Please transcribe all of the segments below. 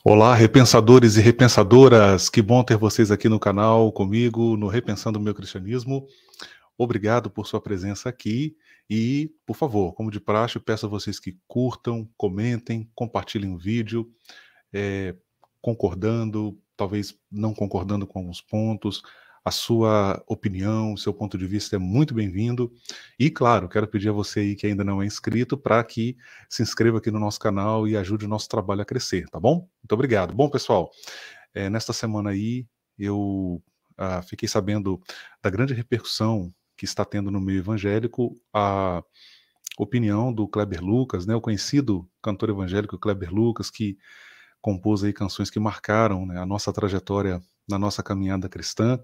Olá, repensadores e repensadoras, que bom ter vocês aqui no canal comigo, no Repensando o Meu Cristianismo. Obrigado por sua presença aqui e, por favor, como de praxe, peço a vocês que curtam, comentem, compartilhem o vídeo, eh, concordando, talvez não concordando com alguns pontos. A sua opinião, o seu ponto de vista é muito bem-vindo. E, claro, quero pedir a você aí que ainda não é inscrito para que se inscreva aqui no nosso canal e ajude o nosso trabalho a crescer, tá bom? Muito obrigado. Bom, pessoal, nesta semana aí eu fiquei sabendo da grande repercussão que está tendo no meio evangélico a opinião do Kleber Lucas, né, o conhecido cantor evangélico Kleber Lucas, que compôs aí canções que marcaram, né, a nossa trajetória na nossa caminhada cristã,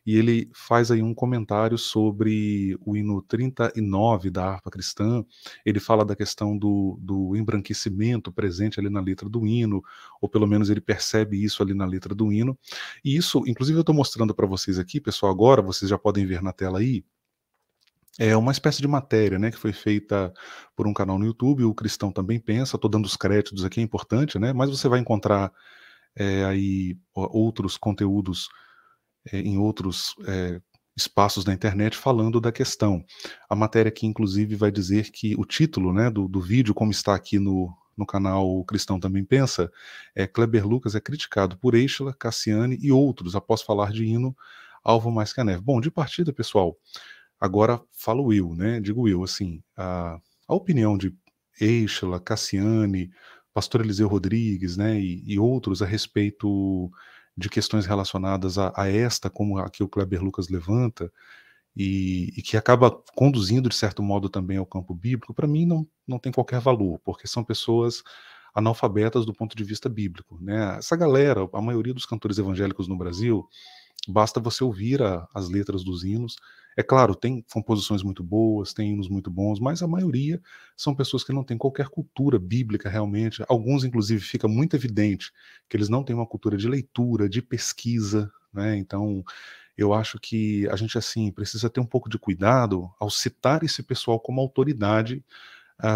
e ele faz aí um comentário sobre o hino 39 da harpa cristã. Ele fala da questão do embranquecimento presente ali na letra do hino, ou pelo menos ele percebe isso ali na letra do hino, e isso, inclusive eu estou mostrando para vocês aqui, pessoal, agora, vocês já podem ver na tela aí, é uma espécie de matéria, né, que foi feita por um canal no YouTube, o Cristão Também Pensa. Estou dando os créditos aqui, é importante, né, mas você vai encontrar aí outros conteúdos em outros espaços da internet falando da questão. A matéria aqui, inclusive, vai dizer que o título, né, do vídeo, como está aqui no canal O Cristão Também Pensa, Kleber Lucas é criticado por Eichla, Cassiane e outros após falar de hino Alvo Mais Que a Neve. Bom, de partida, pessoal, agora falo eu, né? Digo eu, assim, a opinião de Eichla, Cassiane, pastor Eliseu Rodrigues, né, e outros a respeito de questões relacionadas a esta, como a que o Kleber Lucas levanta, e que acaba conduzindo, de certo modo, também ao campo bíblico, para mim não tem qualquer valor, porque são pessoas analfabetas do ponto de vista bíblico, né? Essa galera, a maioria dos cantores evangélicos no Brasil, basta você ouvir as letras dos hinos. É claro, tem composições muito boas, tem hinos muito bons, mas a maioria são pessoas que não têm qualquer cultura bíblica realmente. Alguns, inclusive, fica muito evidente que eles não têm uma cultura de leitura, de pesquisa, né? Então, eu acho que a gente, assim, precisa ter um pouco de cuidado ao citar esse pessoal como autoridade,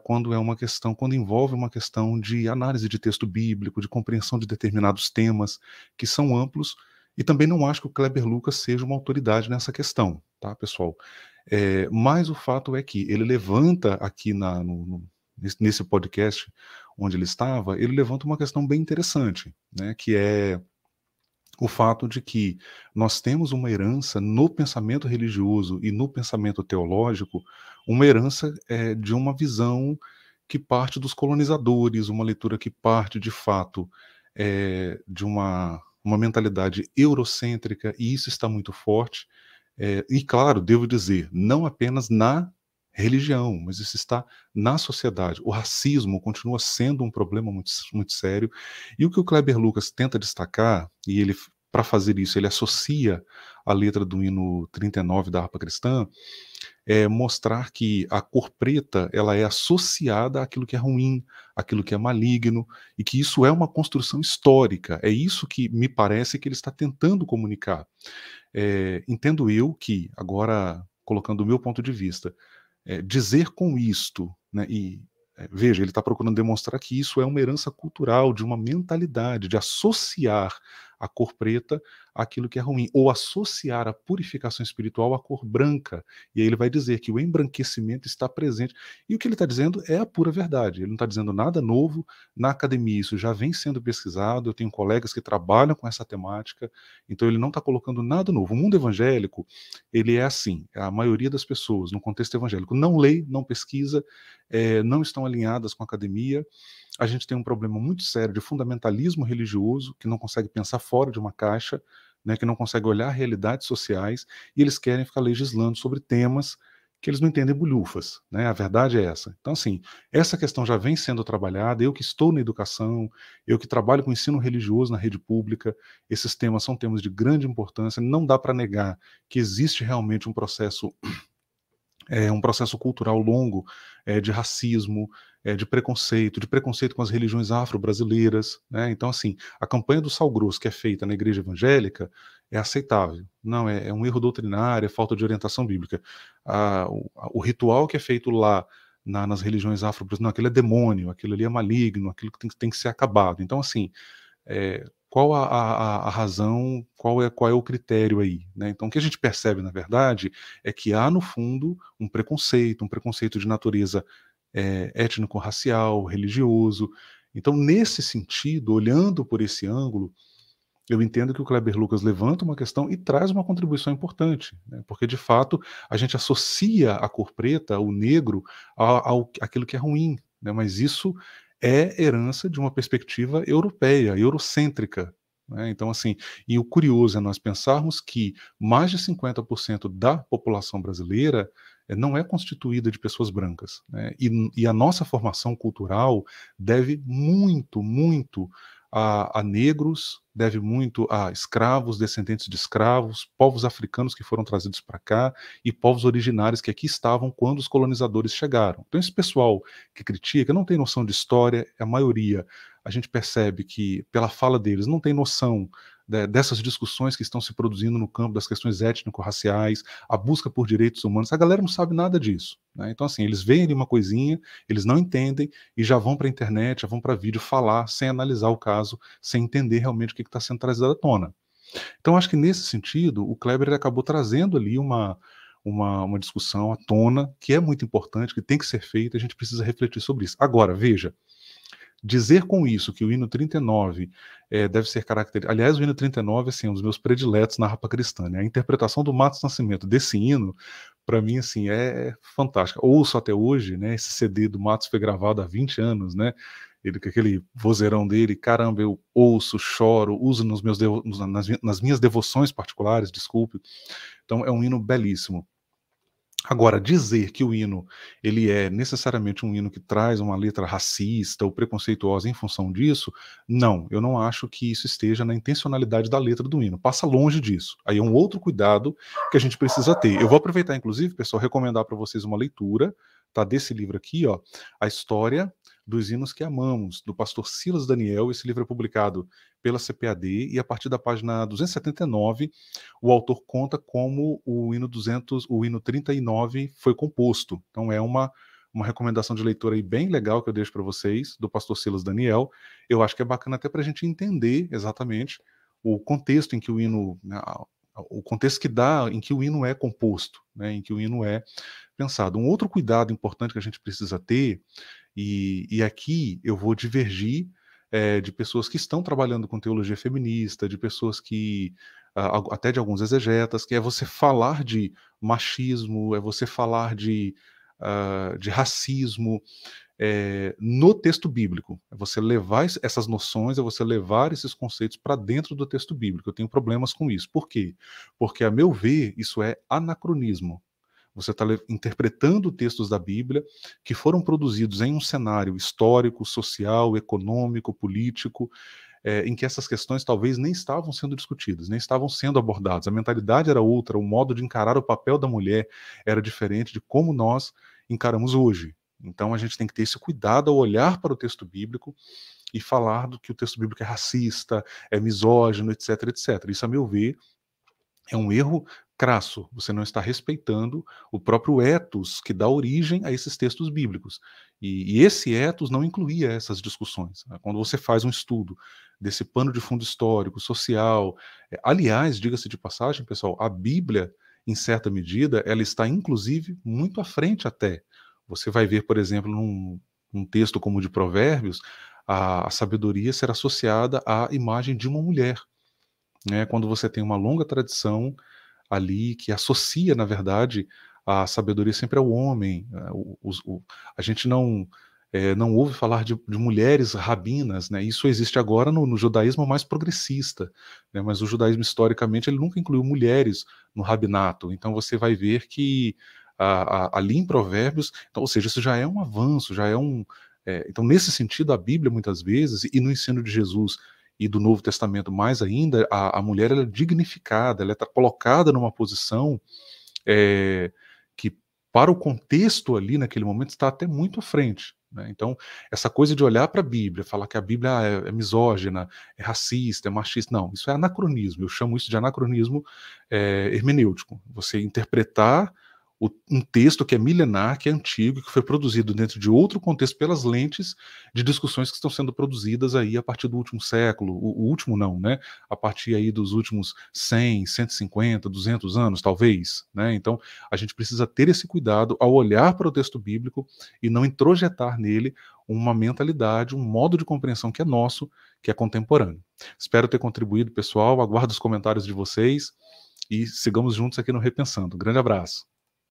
quando é uma questão, quando envolve uma questão de análise de texto bíblico, de compreensão de determinados temas que são amplos, e também não acho que o Kleber Lucas seja uma autoridade nessa questão, tá, pessoal? Mas o fato é que ele levanta aqui nesse podcast onde ele estava, ele levanta uma questão bem interessante, né, que é o fato de que nós temos uma herança no pensamento religioso e no pensamento teológico, uma herança de uma visão que parte dos colonizadores, uma leitura que parte, de fato, de uma mentalidade eurocêntrica, e isso está muito forte. E, claro, devo dizer, não apenas na religião, mas isso está na sociedade. O racismo continua sendo um problema muito, muito sério, e o que o Kleber Lucas tenta destacar, e ele, para fazer isso, ele associa a letra do hino 39 da harpa cristã, é mostrar que a cor preta ela é associada àquilo que é ruim, àquilo que é maligno, e que isso é uma construção histórica. É isso que me parece que ele está tentando comunicar. Entendo eu que, agora colocando o meu ponto de vista, dizer com isto, né, veja, ele está procurando demonstrar que isso é uma herança cultural, de uma mentalidade, de associar a cor preta àquilo que é ruim, ou associar a purificação espiritual à cor branca. E aí ele vai dizer que o embranquecimento está presente. E o que ele está dizendo é a pura verdade. Ele não está dizendo nada novo na academia. Isso já vem sendo pesquisado. Eu tenho colegas que trabalham com essa temática. Então ele não está colocando nada novo. O mundo evangélico, ele é assim. A maioria das pessoas no contexto evangélico não lê, não pesquisa, não estão alinhadas com a academia. A gente tem um problema muito sério de fundamentalismo religioso, que não consegue pensar fora de uma caixa, né, que não consegue olhar realidades sociais, e eles querem ficar legislando sobre temas que eles não entendem bulhufas, né? A verdade é essa. Então, assim, essa questão já vem sendo trabalhada. Eu que estou na educação, eu que trabalho com ensino religioso na rede pública, esses temas são temas de grande importância. Não dá para negar que existe realmente um processo cultural longo de racismo, de preconceito com as religiões afro-brasileiras, né? Então, assim, a campanha do sal grosso que é feita na igreja evangélica é aceitável. Não, é um erro doutrinário, é falta de orientação bíblica. O ritual que é feito lá nas religiões afro-brasileiras, não, aquilo é demônio, aquilo ali é maligno, aquilo que tem que ser acabado. Então, assim, qual a razão, qual é o critério aí, né? Então, o que a gente percebe, na verdade, é que há, no fundo, um preconceito de natureza étnico-racial, religioso. Então, nesse sentido, olhando por esse ângulo, eu entendo que o Kleber Lucas levanta uma questão e traz uma contribuição importante, né? Porque, de fato, a gente associa a cor preta, o negro, àquilo que é ruim, né? Mas isso é herança de uma perspectiva europeia, eurocêntrica, né? Então, assim, e o curioso é nós pensarmos que mais de 50% da população brasileira não é constituída de pessoas brancas, né? E a nossa formação cultural deve muito, muito a negros, deve muito a escravos, descendentes de escravos, povos africanos que foram trazidos para cá e povos originários que aqui estavam quando os colonizadores chegaram. Então, esse pessoal que critica não tem noção de história, a maioria, a gente percebe que, pela fala deles, não tem noção dessas discussões que estão se produzindo no campo das questões étnico-raciais, a busca por direitos humanos. A galera não sabe nada disso, né? Então, assim, eles veem ali uma coisinha, eles não entendem e já vão para a internet, já vão para vídeo falar sem analisar o caso, sem entender realmente o que está sendo trazido à tona. Então, acho que nesse sentido, o Kleber ele acabou trazendo ali uma discussão à tona que é muito importante, que tem que ser feita, a gente precisa refletir sobre isso. Agora, veja, dizer com isso que o hino 39 deve ser caracterizado. Aliás, o hino 39 assim, é um dos meus prediletos na rapa cristã, né? A interpretação do Matos Nascimento desse hino, para mim, assim, é fantástica. Ouço até hoje, né? Esse CD do Matos foi gravado há 20 anos, né? Ele com aquele vozeirão dele, caramba, eu ouço, choro, uso nas minhas devoções particulares, desculpe. Então, é um hino belíssimo. Agora, dizer que o hino ele é necessariamente um hino que traz uma letra racista ou preconceituosa em função disso, não, eu não acho que isso esteja na intencionalidade da letra do hino. Passa longe disso. Aí é um outro cuidado que a gente precisa ter. Eu vou aproveitar, inclusive, pessoal, recomendar para vocês uma leitura, tá, desse livro aqui, ó, A História dos Hinos que Amamos, do pastor Silas Daniel. Esse livro é publicado pela CPAD e a partir da página 279 o autor conta como o hino 39 foi composto. Então é uma recomendação de leitura aí bem legal que eu deixo para vocês, do pastor Silas Daniel. Eu acho que é bacana até para a gente entender exatamente o contexto em que o hino, né, o contexto que dá em que o hino é composto, né, em que o hino é pensado. Um outro cuidado importante que a gente precisa ter, e aqui eu vou divergir de pessoas que estão trabalhando com teologia feminista, de pessoas que até de alguns exegetas, que é você falar de machismo, é você falar de racismo no texto bíblico. É você levar essas noções, é você levar esses conceitos para dentro do texto bíblico. Eu tenho problemas com isso. Por quê? Porque, a meu ver, isso é anacronismo. Você está interpretando textos da Bíblia que foram produzidos em um cenário histórico, social, econômico, político, em que essas questões talvez nem estavam sendo discutidas, nem estavam sendo abordadas. A mentalidade era outra, o modo de encarar o papel da mulher era diferente de como nós encaramos hoje. Então a gente tem que ter esse cuidado ao olhar para o texto bíblico e falar do que o texto bíblico é racista, é misógino, etc, etc. Isso, a meu ver, é um erro crasso. Você não está respeitando o próprio ethos que dá origem a esses textos bíblicos. E esse ethos não incluía essas discussões, né? Quando você faz um estudo desse pano de fundo histórico, social, aliás, diga-se de passagem, pessoal, a Bíblia, em certa medida, ela está inclusive muito à frente até. Você vai ver, por exemplo, num texto como o de Provérbios, a sabedoria ser associada à imagem de uma mulher, né? Quando você tem uma longa tradição ali que associa, na verdade, a sabedoria sempre ao homem. A gente não ouve falar de mulheres rabinas, né? Isso existe agora no judaísmo mais progressista, né? Mas o judaísmo, historicamente, ele nunca incluiu mulheres no rabinato. Então você vai ver que ali em Provérbios, então, ou seja, isso já é um avanço, já é um. Então, nesse sentido, a Bíblia, muitas vezes, e no ensino de Jesus e do Novo Testamento mais ainda, a mulher ela é dignificada, ela está colocada numa posição que, para o contexto ali naquele momento, está até muito à frente, né? Então, essa coisa de olhar para a Bíblia, falar que a Bíblia misógina, é racista, é machista, não, isso é anacronismo. Eu chamo isso de anacronismo hermenêutico. Você interpretar um texto que é milenar, que é antigo, que foi produzido dentro de outro contexto pelas lentes de discussões que estão sendo produzidas aí a partir do último século, o último não, né? A partir aí dos últimos 100, 150, 200 anos, talvez, né? Então, a gente precisa ter esse cuidado ao olhar para o texto bíblico e não introjetar nele uma mentalidade, um modo de compreensão que é nosso, que é contemporâneo. Espero ter contribuído, pessoal. Aguardo os comentários de vocês e sigamos juntos aqui no Repensando. Um grande abraço.